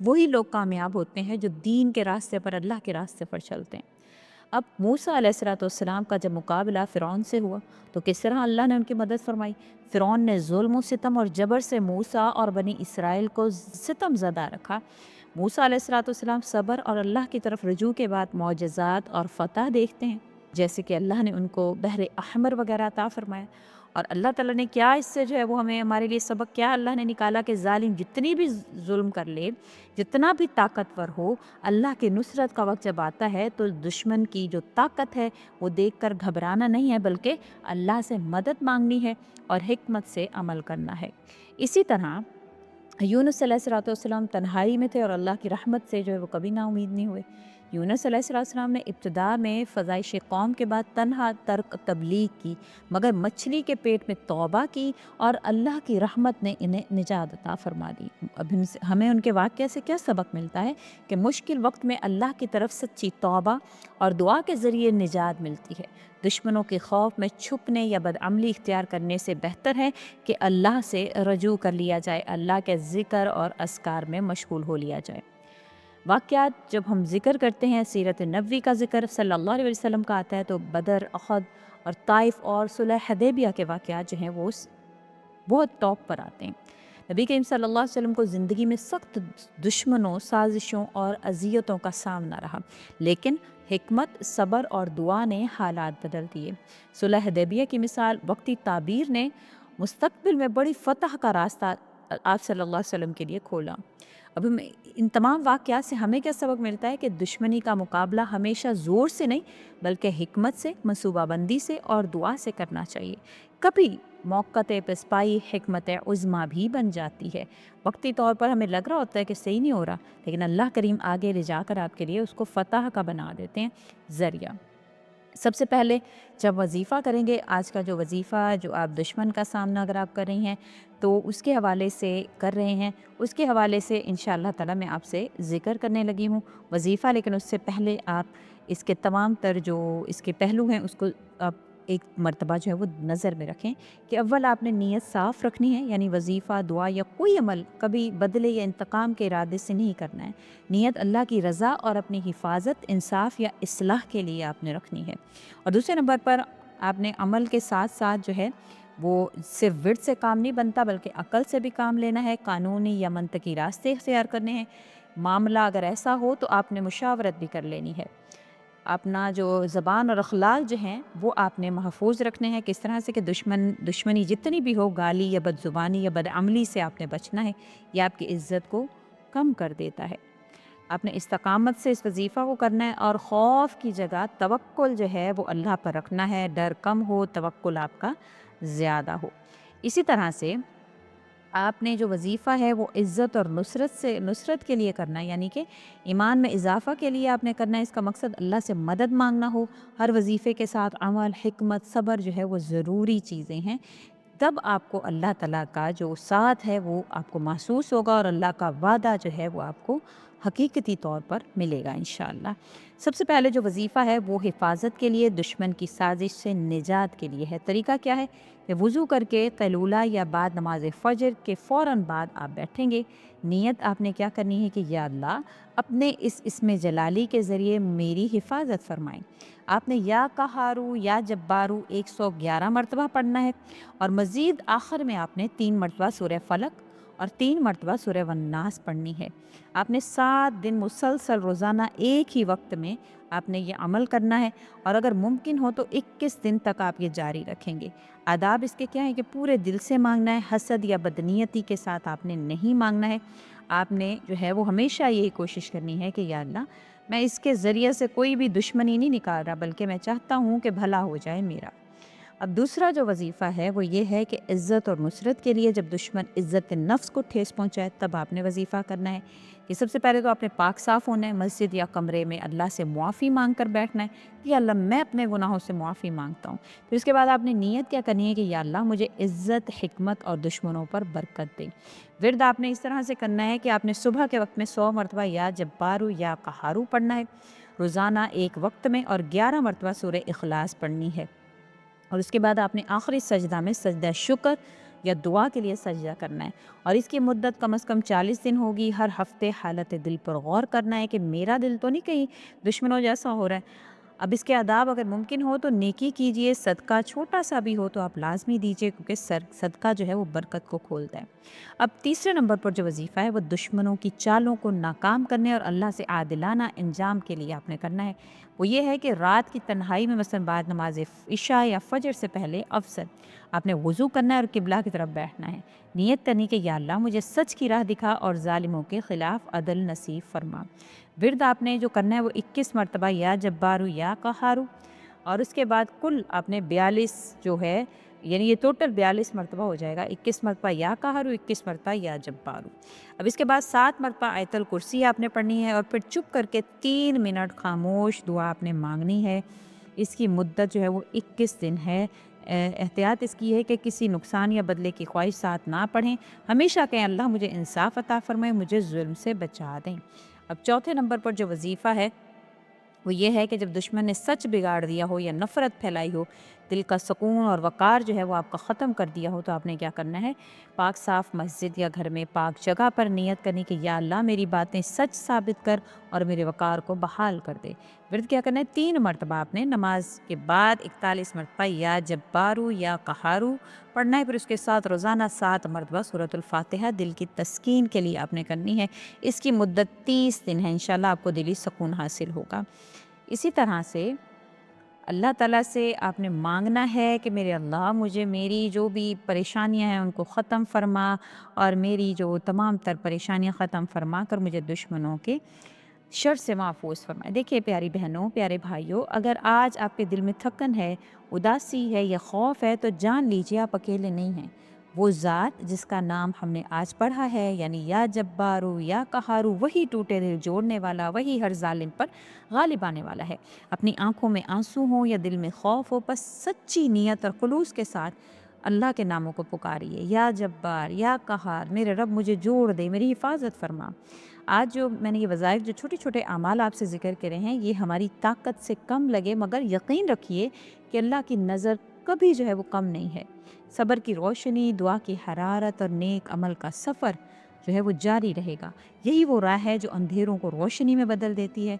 وہی لوگ کامیاب ہوتے ہیں جو دین کے راستے پر، اللہ کے راستے پر چلتے ہیں۔ اب موسیٰ علیہ الصلوۃ والسلام کا جب مقابلہ فرعون سے ہوا تو کس طرح اللہ نے ان کی مدد فرمائی۔ فرعون نے ظلم و ستم اور جبر سے موسیٰ اور بنی اسرائیل کو ستم زدہ رکھا۔ موسیٰ علیہ الصلوۃ والسلام صبر اور اللہ کی طرف رجوع کے بعد معجزات اور فتح دیکھتے ہیں، جیسے کہ اللہ نے ان کو بحر احمر وغیرہ عطا فرمایا۔ اور اللہ تعالیٰ نے کیا اس سے جو ہے وہ ہمارے لیے سبق کیا اللہ نے نکالا کہ ظالم جتنی بھی ظلم کر لے، جتنا بھی طاقتور ہو، اللہ کی نصرت کا وقت جب آتا ہے تو دشمن کی جو طاقت ہے وہ دیکھ کر گھبرانا نہیں ہے، بلکہ اللہ سے مدد مانگنی ہے اور حکمت سے عمل کرنا ہے۔ اسی طرح یونس علیہ الصلوۃ والسلام تنہائی میں تھے اور اللہ کی رحمت سے جو ہے وہ کبھی نا امید نہیں ہوئے۔ یونس علیہ السلام نے ابتدا میں فزائش قوم کے بعد تنہا ترک تبلیغ کی، مگر مچھلی کے پیٹ میں توبہ کی اور اللہ کی رحمت نے انہیں نجات عطا فرما دی۔ اب ہمیں ان کے واقعے سے کیا سبق ملتا ہے کہ مشکل وقت میں اللہ کی طرف سچی توبہ اور دعا کے ذریعے نجات ملتی ہے۔ دشمنوں کے خوف میں چھپنے یا بدعملی اختیار کرنے سے بہتر ہے کہ اللہ سے رجوع کر لیا جائے، اللہ کے ذکر اور اذکار میں مشغول ہو لیا جائے۔ واقعات جب ہم ذکر کرتے ہیں، سیرت نبوی کا ذکر صلی اللہ علیہ وسلم کا آتا ہے تو بدر، احد اور طائف اور صلح حدیبیہ کے واقعات جو ہیں وہ بہت ٹاپ پر آتے ہیں۔ نبی کریم صلی اللہ علیہ وسلم کو زندگی میں سخت دشمنوں، سازشوں اور اذیتوں کا سامنا رہا، لیکن حکمت، صبر اور دعا نے حالات بدل دیے۔ صلح حدیبیہ کی مثال وقتی تعبیر نے مستقبل میں بڑی فتح کا راستہ آپ صلی اللہ علیہ وسلم کے لیے کھولا۔ اب ان تمام واقعات سے ہمیں کیا سبق ملتا ہے کہ دشمنی کا مقابلہ ہمیشہ زور سے نہیں بلکہ حکمت سے، منصوبہ بندی سے اور دعا سے کرنا چاہیے۔ کبھی موقع پسپائی حکمت عظمیٰ بھی بن جاتی ہے۔ وقتی طور پر ہمیں لگ رہا ہوتا ہے کہ صحیح نہیں ہو رہا، لیکن اللہ کریم آگے لے جا کر آپ کے لیے اس کو فتح کا بنا دیتے ہیں ذریعہ۔ سب سے پہلے جب وظیفہ کریں گے، آج کا جو وظیفہ جو آپ دشمن کا سامنا اگر آپ کر رہی ہیں تو اس کے حوالے سے کر رہے ہیں، اس کے حوالے سے انشاءاللہ تعالیٰ میں آپ سے ذکر کرنے لگی ہوں وظیفہ، لیکن اس سے پہلے آپ اس کے تمام تر جو اس کے پہلو ہیں اس کو آپ ایک مرتبہ جو ہے وہ نظر میں رکھیں کہ اول آپ نے نیت صاف رکھنی ہے، یعنی وظیفہ، دعا یا کوئی عمل کبھی بدلے یا انتقام کے ارادے سے نہیں کرنا ہے۔ نیت اللہ کی رضا اور اپنی حفاظت، انصاف یا اصلاح کے لیے آپ نے رکھنی ہے۔ اور دوسرے نمبر پر آپ نے عمل کے ساتھ ساتھ جو ہے وہ صرف ورد سے کام نہیں بنتا بلکہ عقل سے بھی کام لینا ہے، قانونی یا منطقی راستے اختیار کرنے ہیں۔ معاملہ اگر ایسا ہو تو آپ نے مشاورت بھی کر لینی ہے۔ اپنا جو زبان اور اخلاق جو ہیں وہ آپ نے محفوظ رکھنے ہیں، کس طرح سے کہ دشمنی جتنی بھی ہو، گالی یا بد زبانی یا بد عملی سے آپ نے بچنا ہے، یہ آپ کی عزت کو کم کر دیتا ہے۔ آپ نے استقامت سے اس وظیفہ کو کرنا ہے اور خوف کی جگہ توکل جو ہے وہ اللہ پر رکھنا ہے، ڈر کم ہو، توکل آپ کا زیادہ ہو۔ اسی طرح سے آپ نے جو وظیفہ ہے وہ عزت اور نصرت کے لیے کرنا ہے، یعنی کہ ایمان میں اضافہ کے لیے آپ نے کرنا ہے۔ اس کا مقصد اللہ سے مدد مانگنا ہو۔ ہر وظیفے کے ساتھ عمل، حکمت، صبر جو ہے وہ ضروری چیزیں ہیں، تب آپ کو اللہ تعالیٰ کا جو ساتھ ہے وہ آپ کو محسوس ہوگا اور اللہ کا وعدہ جو ہے وہ آپ کو حقیقتی طور پر ملے گا انشاءاللہ۔ سب سے پہلے جو وظیفہ ہے وہ حفاظت کے لیے، دشمن کی سازش سے نجات کے لیے ہے۔ طریقہ کیا ہے کہ وضو کر کے قیلولہ یا بعد نماز فجر کے فوراً بعد آپ بیٹھیں گے۔ نیت آپ نے کیا کرنی ہے کہ یا اللہ اپنے اس اسم جلالی کے ذریعے میری حفاظت فرمائیں۔ آپ نے یا قہارو یا جبارو 111 مرتبہ پڑھنا ہے اور مزید آخر میں آپ نے 3 مرتبہ سورہ فلق اور 3 مرتبہ سورہ والناس پڑھنی ہے۔ آپ نے 7 دن مسلسل روزانہ ایک ہی وقت میں آپ نے یہ عمل کرنا ہے، اور اگر ممکن ہو تو 21 دن تک آپ یہ جاری رکھیں گے۔ آداب اس کے کیا ہے کہ پورے دل سے مانگنا ہے، حسد یا بدنیتی کے ساتھ آپ نے نہیں مانگنا ہے۔ آپ نے جو ہے وہ ہمیشہ یہی کوشش کرنی ہے کہ یا اللہ میں اس کے ذریعے سے کوئی بھی دشمنی نہیں نکال رہا، بلکہ میں چاہتا ہوں کہ بھلا ہو جائے میرا۔ اب دوسرا جو وظیفہ ہے وہ یہ ہے کہ عزت اور نصرت کے لیے جب دشمن عزت نفس کو ٹھیس پہنچائے تب آپ نے وظیفہ کرنا ہے کہ سب سے پہلے تو آپ نے پاک صاف ہونا ہے، مسجد یا کمرے میں اللہ سے معافی مانگ کر بیٹھنا ہے کہ یا اللہ میں اپنے گناہوں سے معافی مانگتا ہوں۔ پھر اس کے بعد آپ نے نیت کیا کرنی ہے کہ یا اللہ مجھے عزت، حکمت اور دشمنوں پر برکت دے۔ ورد آپ نے اس طرح سے کرنا ہے کہ آپ نے صبح کے وقت میں 100 مرتبہ یا جبارو یا قہارو پڑھنا ہے، روزانہ ایک وقت میں، اور 11 مرتبہ سورہ اخلاص پڑھنی ہے۔ اور اس کے بعد آپ نے آخری سجدہ میں سجدہ شکر یا دعا کے لیے سجدہ کرنا ہے، اور اس کی مدت کم از کم 40 دن ہوگی۔ ہر ہفتے حالت دل پر غور کرنا ہے کہ میرا دل تو نہیں کہیں دشمنوں جیسا ہو رہا ہے۔ اب اس کے آداب اگر ممکن ہو تو نیکی کیجئے، صدقہ چھوٹا سا بھی ہو تو آپ لازمی دیجئے، کیونکہ صدقہ جو ہے وہ برکت کو کھولتا ہے۔ اب تیسرے نمبر پر جو وظیفہ ہے وہ دشمنوں کی چالوں کو ناکام کرنے اور اللہ سے عادلانہ انجام کے لیے آپ نے کرنا ہے۔ وہ یہ ہے کہ رات کی تنہائی میں مثلا بعد نماز عشاء یا فجر سے پہلے افضل آپ نے وضو کرنا ہے اور قبلہ کی طرف بیٹھنا ہے، نیت کرنی کہ یا اللہ مجھے سچ کی راہ دکھا اور ظالموں کے خلاف عدل نصیب فرما۔ ورد آپ نے جو کرنا ہے وہ 21 مرتبہ یا جبارو یا قہارو، اور اس کے بعد کل آپ نے 42 جو ہے، یعنی یہ ٹوٹل 42 مرتبہ ہو جائے گا، 21 مرتبہ یا قہارو، 21 مرتبہ یا جبارو۔ اب اس کے بعد 7 مرتبہ آیت الکرسی آپ نے پڑھنی ہے، اور پھر چپ کر کے 3 منٹ خاموش دعا آپ نے مانگنی ہے۔ اس کی مدت جو ہے وہ 21 دن ہے۔ احتیاط اس کی ہے کہ کسی نقصان یا بدلے کی خواہشات نہ پڑھیں، ہمیشہ کہیں اللہ مجھے انصاف عطا فرمائے، مجھے ظلم سے بچا دیں۔ اب چوتھے نمبر پر جو وظیفہ ہے وہ یہ ہے کہ جب دشمن نے سچ بگاڑ دیا ہو یا نفرت پھیلائی ہو، دل کا سکون اور وقار جو ہے وہ آپ کا ختم کر دیا ہو، تو آپ نے کیا کرنا ہے، پاک صاف مسجد یا گھر میں پاک جگہ پر نیت کرنی کہ یا اللہ میری باتیں سچ ثابت کر اور میرے وقار کو بحال کر دے۔ ورد کیا کرنا ہے، 3 مرتبہ آپ نے نماز کے بعد 41 مرتبہ یا جبارو یا قہارو پڑھنا ہے، پھر اس کے ساتھ روزانہ 7 مرتبہ سورۃ الفاتحہ دل کی تسکین کے لیے آپ نے کرنی ہے۔ اس کی مدت 30 دن ہے، انشاءاللہ آپ کو دلی سکون حاصل ہوگا۔ اسی طرح سے اللہ تعالیٰ سے آپ نے مانگنا ہے کہ میرے اللہ مجھے میری جو بھی پریشانیاں ہیں ان کو ختم فرما، اور میری جو تمام تر پریشانیاں ختم فرما کر مجھے دشمنوں کے شر سے محفوظ فرمائے۔ دیکھیے پیاری بہنوں، پیارے بھائیوں، اگر آج آپ کے دل میں تھکن ہے، اداسی ہے یا خوف ہے، تو جان لیجیے آپ اکیلے نہیں ہیں۔ وہ ذات جس کا نام ہم نے آج پڑھا ہے، یعنی یا جبارو یا قہارو، وہی ٹوٹے دل جوڑنے والا، وہی ہر ظالم پر غالب آنے والا ہے۔ اپنی آنکھوں میں آنسو ہوں یا دل میں خوف ہو، بس سچی نیت اور خلوص کے ساتھ اللہ کے ناموں کو پکاریے، یا جبار یا قہار، میرے رب مجھے جوڑ دے، میری حفاظت فرما۔ آج جو میں نے یہ وظائف، جو چھوٹے چھوٹے اعمال آپ سے ذکر کرے ہیں، یہ ہماری طاقت سے کم لگے، مگر یقین رکھیے کہ اللہ کی نظر کبھی جو ہے وہ کم نہیں ہے۔ صبر کی روشنی، دعا کی حرارت اور نیک عمل کا سفر جو ہے وہ جاری رہے گا۔ یہی وہ راہ ہے جو اندھیروں کو روشنی میں بدل دیتی ہے۔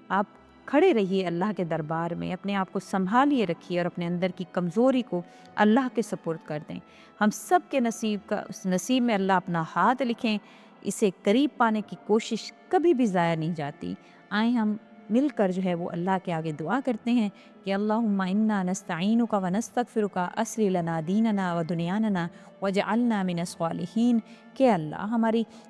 آپ کھڑے رہیے اللہ کے دربار میں، اپنے آپ کو سنبھالیے رکھیے، اور اپنے اندر کی کمزوری کو اللہ کے سپرد کر دیں۔ ہم سب کے نصیب میں اللہ اپنا ہاتھ لکھیں، اسے قریب پانے کی کوشش کبھی بھی ضائع نہیں جاتی۔ آئیں ہم مل کر جو ہے وہ اللہ کے آگے دعا کرتے ہیں کہ اللہم انا نستعینک و نستغفرک اصلح لنا دیننا و دنیانا وجعلنا من الصالحین، کہ اللہ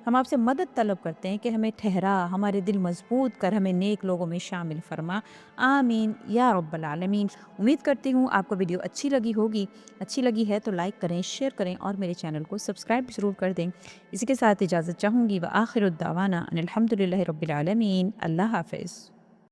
ہم آپ سے مدد طلب کرتے ہیں کہ ہمیں ٹھہرا، ہمارے دل مضبوط کر، ہمیں نیک لوگوں میں شامل فرما، آمین یا رب العالمین۔ امید کرتی ہوں آپ کو ویڈیو اچھی لگی ہے تو لائک کریں، شیئر کریں، اور میرے چینل کو سبسکرائب ضرور کر دیں۔ اسی کے ساتھ اجازت چاہوں گی، وآخر الدعوانا ان الحمد للہ رب العالمین۔ اللہ حافظ۔